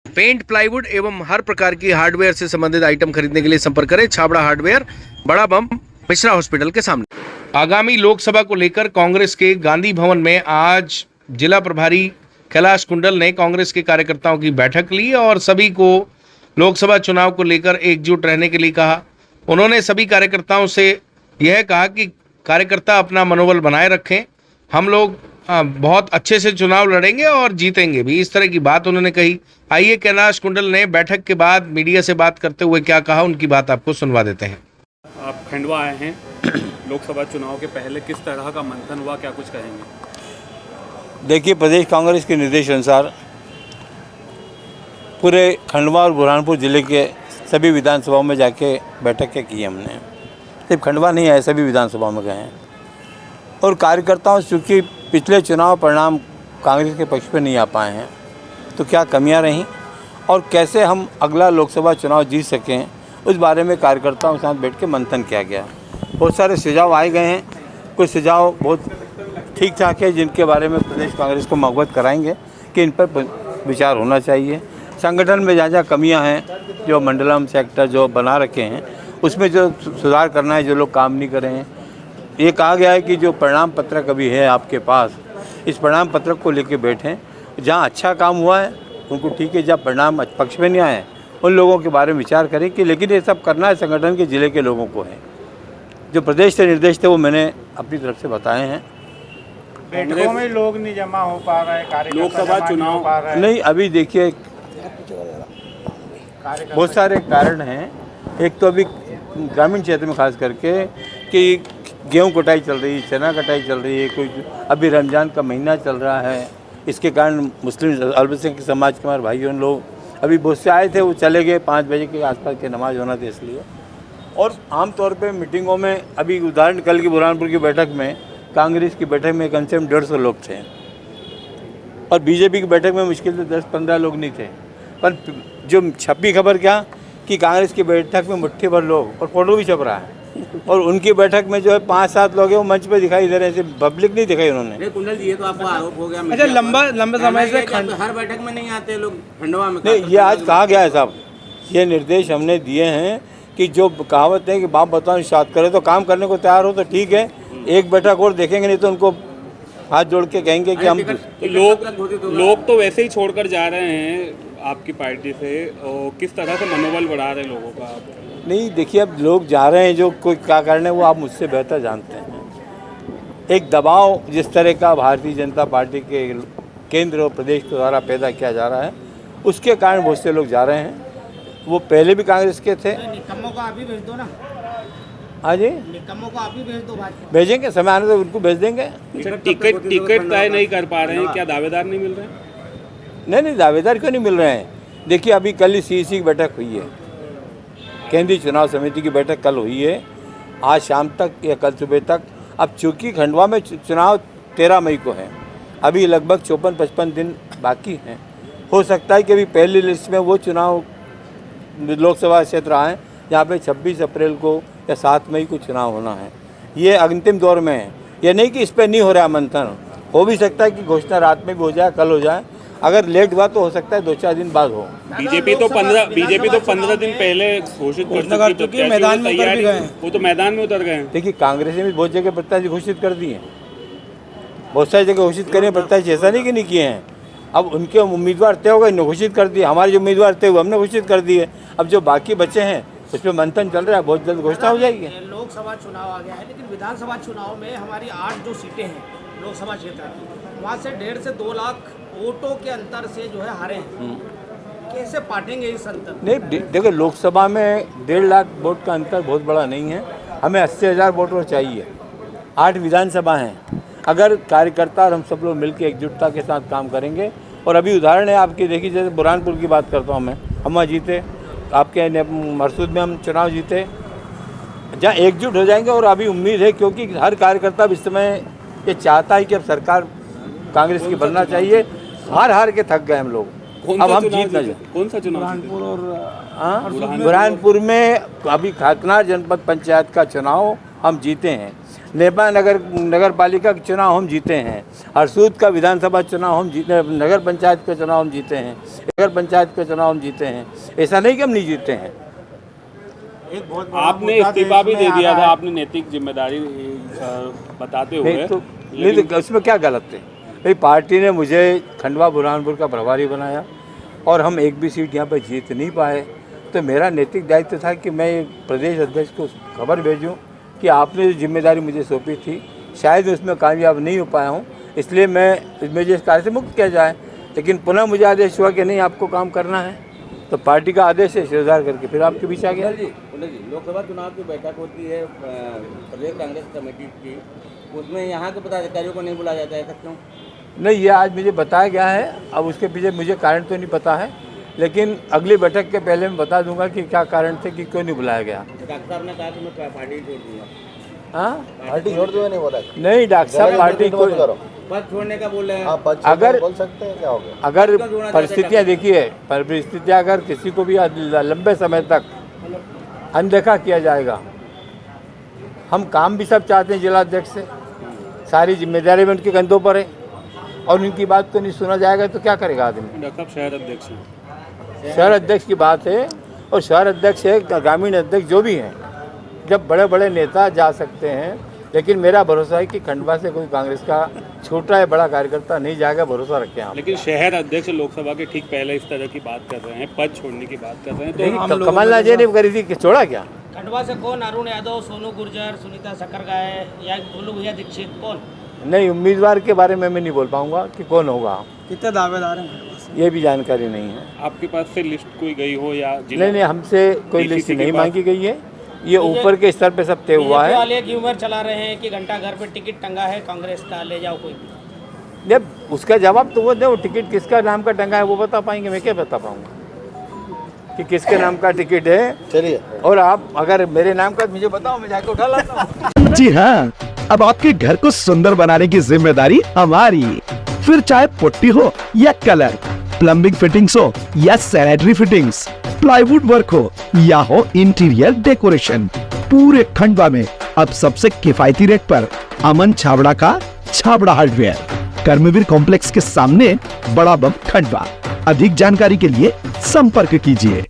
Paint, plywood एवं हर प्रकार की हार्डवेयर से संबंधित आइटम खरीदने के लिए संपर्क करें छाबड़ा हार्डवेयर, बड़ा बम, मिश्रा हॉस्पिटल के सामने। आगामी लोकसभा को लेकर कांग्रेस के गांधी भवन में आज जिला प्रभारी कैलाश कुंडल ने कांग्रेस के कार्यकर्ताओं की बैठक ली और सभी को लोकसभा चुनाव को लेकर एकजुट रहने के लिए कहा। उन्होंने सभी कार्यकर्ताओं से यह कहा कि कार्यकर्ता अपना मनोबल बनाए रखें, हम लोग बहुत अच्छे से चुनाव लड़ेंगे और जीतेंगे भी, इस तरह की बात उन्होंने कही। आइए कैलाश कुंडल ने बैठक के बाद मीडिया से बात करते हुए क्या कहा, उनकी बात आपको सुनवा देते हैं। आप खंडवा आए हैं, लोकसभा चुनाव के पहले किस तरह का मंथन हुआ, क्या कुछ कहेंगे? देखिए, प्रदेश कांग्रेस के निर्देश अनुसार पूरे खंडवा और बुरहानपुर ज़िले के सभी विधानसभाओं में जाके बैठकें की हमने। सिर्फ खंडवा नहीं आए, सभी विधानसभाओं में गए हैं और कार्यकर्ताओं चूँकि पिछले चुनाव परिणाम कांग्रेस के पक्ष पे नहीं आ पाए हैं तो क्या कमियां रहीं और कैसे हम अगला लोकसभा चुनाव जीत सकें, उस बारे में कार्यकर्ताओं के साथ बैठ के मंथन किया गया। बहुत सारे सुझाव आए गए हैं, कुछ सुझाव बहुत ठीक ठाक है जिनके बारे में प्रदेश कांग्रेस को अवगत कराएंगे कि इन पर विचार होना चाहिए। संगठन में जहाँ जहाँ कमियाँ हैं, जो मंडलम सेक्टर जो बना रखे हैं उसमें जो सुधार करना है, जो लोग काम नहीं कर रहे हैं। ये कहा गया है कि जो परिणाम पत्रक अभी है आपके पास, इस परिणाम पत्रक को लेके बैठें, जहाँ अच्छा काम हुआ है उनको ठीक है, जहाँ परिणाम पक्ष में नहीं आए उन लोगों के बारे में विचार करें कि लेकिन ये सब करना है संगठन के ज़िले के लोगों को है। जो प्रदेश से निर्देश थे वो मैंने अपनी तरफ से बताए हैं। बैठकों में लोग नहीं जमा हो पा रहे हैं, लोकसभा चुनाव नहीं, अभी देखिए बहुत सारे कारण हैं। एक तो अभी ग्रामीण क्षेत्र में खास करके कि गेहूं कटाई चल रही है, चना कटाई चल रही है, कोई अभी रमज़ान का महीना चल रहा है, इसके कारण मुस्लिम अल्पसंख्यक समाज के हमारे भाइयों लोग अभी बहुत से आए थे, वो चले गए 5 बजे के आसपास के नमाज होना था इसलिए। और आमतौर पे मीटिंगों में अभी उदाहरण कल की बुरहानपुर की बैठक में, कांग्रेस की बैठक में कम से कम 150 लोग थे और बीजेपी की बैठक में मुश्किल से 10-15 लोग नहीं थे। पर जो छपी खबर क्या कि कांग्रेस की बैठक में मुट्ठी भर लोग, और फोटो भी छप रहा है, और उनकी बैठक में जो है 5-7 लोग हैं वो मंच पे दिखाई दे रहे हैं, पब्लिक नहीं दिखाई उन्होंने। कुंडल जी, ये तो आपको आरोप हो गया। अच्छा, लंबे समय से हर बैठक में नहीं आते लोग खंडवा में। नहीं, ये आज कहा गया है साहब, ये निर्देश हमने दिए हैं कि जो कहावत है कि बाप बताओ शाद करे, तो काम करने को तैयार हो तो ठीक है, एक बैठक और देखेंगे, नहीं तो उनको हाथ जोड़ के कहेंगे कि हम लोग तो वैसे ही छोड़कर जा रहे हैं आपकी पार्टी से, और किस तरह से मनोबल बढ़ा रहे हैं लोगों का? नहीं, देखिए, अब लोग जा रहे हैं, जो कोई क्या करना है वो आप मुझसे बेहतर जानते हैं। एक दबाव जिस तरह का भारतीय जनता पार्टी के केंद्र और प्रदेश के द्वारा पैदा किया जा रहा है, उसके कारण बहुत से लोग जा रहे हैं। वो पहले भी कांग्रेस के थे। निकम्मों को आप ही भेज दो ना। हाँ जी, निकम्मों को आप ही भेज दो, भेजेंगे, समय आने तो उनको भेज देंगे। टिकट तय नहीं कर पा रहे हैं, क्या दावेदार नहीं मिल रहे हैं? नहीं, दावेदार क्यों नहीं मिल रहे हैं? देखिए, अभी कल ही CEC की बैठक हुई है, केंद्रीय चुनाव समिति की बैठक कल हुई है, आज शाम तक या कल सुबह तक। अब चूँकि खंडवा में चुनाव 13 मई को है, अभी लगभग 54-55 दिन बाकी हैं। हो सकता है कि अभी पहली लिस्ट में वो चुनाव लोकसभा क्षेत्र आए जहाँ पे 26 अप्रैल को या 7 मई को चुनाव होना है। ये अंतिम दौर में है, ये नहीं कि इस पर नहीं हो रहा मंथन। हो भी सकता है कि घोषणा रात में भी हो जाए, कल हो जाए, अगर लेट हुआ तो हो सकता है 2-4 दिन बाद हो। बीजेपी तो 15 दिन पहले घोषित कर चुकी है, मैदान में उतर गए, वो तो मैदान में उतर गए। देखिए, कांग्रेस ने भी बहुत जगह प्रत्याशी घोषित कर दिए, बहुत सारी जगह घोषित करें प्रत्याशी, ऐसा नहीं कि नहीं किए हैं। अब उनके उम्मीदवार तय हो गए, इन्होंने घोषित कर दिए, हमारे जो उम्मीदवार तय हुए हमने घोषित कर दिए। अब जो बाकी बचे हैं उस पर मंथन चल रहा है, बहुत जल्द घोषणा हो जाएगी। लोकसभा चुनाव आ गया है, लेकिन विधानसभा चुनाव में हमारी 8 जो सीटें हैं लोकसभा क्षेत्र की, वहाँ से 1.5 से 2 लाख वोटों के अंतर से जो है हारे हैं। कैसे पाटेंगे इस अंतर? नहीं, देखो, लोकसभा में 1.5 लाख वोट का अंतर बहुत बड़ा नहीं है, हमें 80,000 वोटर चाहिए। 8 विधानसभा हैं, अगर कार्यकर्ता और हम सब लोग मिलकर एकजुटता के साथ काम करेंगे। और अभी उदाहरण है आपकी, देखिए, जैसे बुरहानपुर की बात करता हूँ मैं, हम वहाँ जीते, आपके मरसूद में हम चुनाव जीते, जहाँ एकजुट हो जाएंगे। और अभी उम्मीद है, क्योंकि हर कार्यकर्ता इस समय ये चाहता है कि अब सरकार कांग्रेस की बनना चाहिए। हार के थक गए हम लोग, अब हम जीत ना जाए। कौन सा चुनाव? बुरहानपुर में अभी खाकनार जनपद पंचायत का चुनाव हम जीते हैं। नेपा नगर पालिका का चुनाव हम जीते हैं। हरसूद का विधानसभा चुनाव हम जीते, नगर पंचायत का चुनाव हम जीते हैं, नगर पंचायत का चुनाव हम जीते हैं। ऐसा नहीं कि हम नहीं जीते हैं। आपने इस्तीफा भी दे दिया था, आपने नैतिक जिम्मेदारी बताते हुए। नहीं तो उसमें क्या गलत है भाई? पार्टी ने मुझे खंडवा बुरहानपुर का प्रभारी बनाया और हम एक भी सीट यहाँ पर जीत नहीं पाए, तो मेरा नैतिक दायित्व था कि मैं प्रदेश अध्यक्ष को खबर भेजूं कि आपने जो जिम्मेदारी मुझे सौंपी थी शायद उसमें कामयाब नहीं हो पाया हूँ, इसलिए मैं इसमें जिस कार्य से मुक्त किया जाए। लेकिन पुनः मुझे आदेश हुआ कि नहीं, आपको काम करना है, तो पार्टी का आदेश है, शिरदार करके फिर आपके बीच आ गया। जी लोकसभा चुनाव की बैठक होती है प्रदेश कांग्रेस कमेटी की, उसमें यहाँ के पदाधिकारियों को नहीं बुलाया जाता है, ऐसा क्यों? नहीं, ये आज मुझे बताया गया है। अब उसके पीछे मुझे कारण तो नहीं पता है, लेकिन अगली बैठक के पहले मैं बता दूंगा कि क्या कारण थे कि क्यों नहीं बुलाया गया। डॉक्टर साहब ने कहा कि मैं पार्टी छोड़ दूंगा। हाँ, पार्टी छोड़ दूंगा नहीं बोला? नहीं, डॉक्टर साहब पार्टी को पद छोड़ने का बोल रहे हैं। अगर बोल सकते हैं क्या हो गया? अगर परिस्थितियाँ देखिए, परिस्थितियाँ अगर किसी को भी लंबे समय तक अनदेखा किया जाएगा, हम काम भी सब चाहते हैं जिला अध्यक्ष से, सारी जिम्मेदारी भी उनके कंधों पर है और उनकी बात को नहीं सुना जाएगा तो क्या करेगा आदमी? डॉक्टर साहब शहर अध्यक्ष हैं। शहर अध्यक्ष की बात है, और शहर अध्यक्ष है, ग्रामीण अध्यक्ष जो भी हैं, जब बड़े बड़े नेता जा सकते हैं, लेकिन मेरा भरोसा है कि खंडवा से कोई कांग्रेस का छोटा या बड़ा कार्यकर्ता नहीं जाएगा, भरोसा रखें आप। लेकिन शहर अध्यक्ष लोकसभा के ठीक पहले इस तरह की बात कर रहे हैं, पद छोड़ने की बात कर रहे हैं, तो कमलनाथ जी ने करी थी कि छोड़ा क्या? खंडवा से कौन? अरुण यादव, सोनू गुर्जर, सुनीता सकरगाय या भोलू भैया दीक्षित, कौन? नहीं, उम्मीदवार के बारे में मैं नहीं बोल पाऊंगा कि कौन होगा। कितने दावेदार हैं? ये भी जानकारी नहीं है। आपके पास से लिस्ट कोई गई हो या नहीं, हमसे कोई लिस्ट नहीं मांगी गई है, ये ऊपर के स्तर पे सब तय हुआ है। वाले एक ह्यूमर चला रहे हैं कि घंटा घर पे टिकट टंगा है कांग्रेस का, ले जाओ कोई। जब उसका जवाब तो वो दे, टिकट किसका नाम का टंगा है वो बता पाएंगे, मैं क्या बता पाऊंगा कि किसके नाम का टिकट है? चलिए, और आप अगर मेरे नाम का मुझे बताओ, मैं जाके उठा लाता हूँ। जी हाँ, अब आपके घर को सुंदर बनाने की जिम्मेदारी हमारी। फिर चाहे पुट्टी हो या कलर, प्लम्बिंग फिटिंग्स हो या सैनिटरी फिटिंग्स, प्लाईवुड वर्क हो या हो इंटीरियर डेकोरेशन, पूरे खंडवा में अब सबसे किफायती रेट पर अमन छाबड़ा का छाबड़ा हार्डवेयर, कर्मवीर कॉम्प्लेक्स के सामने, बड़ा बम, खंडवा। अधिक जानकारी के लिए संपर्क कीजिए।